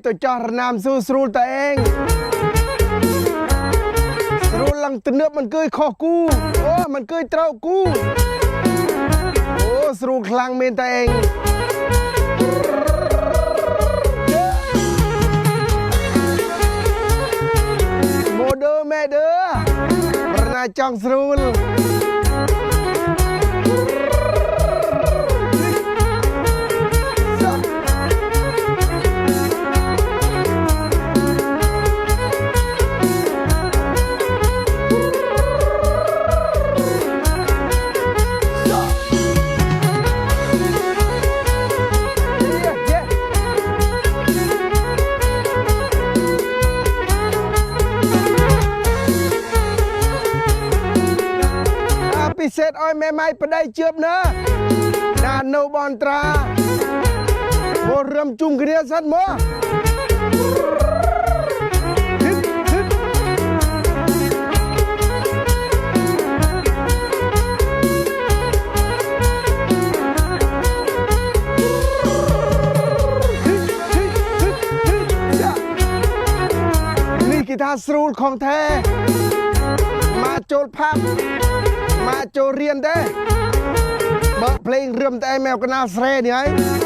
ตัวจอรนามสู้สรูลตัวเองสรูลหลังตเนื้อมันเกยคอกูโอ้มันเกยเต้ากูโอ้สรูลคลังเมนตัวเองโมเดอร์แม่เด้อรนาจองสรูลพิเศษอ้อยแม่ไม้ประได้เจือบเนอะนาโนบอนตราโบเริ่มจุ่มกระเดียสันมัวนี่กีตาร์สรูลของแท้มาโจลพับมาโจเรียนเด้เบิกเพลงเรื่มแต่แมวก็น่าเสร็จเนี่ย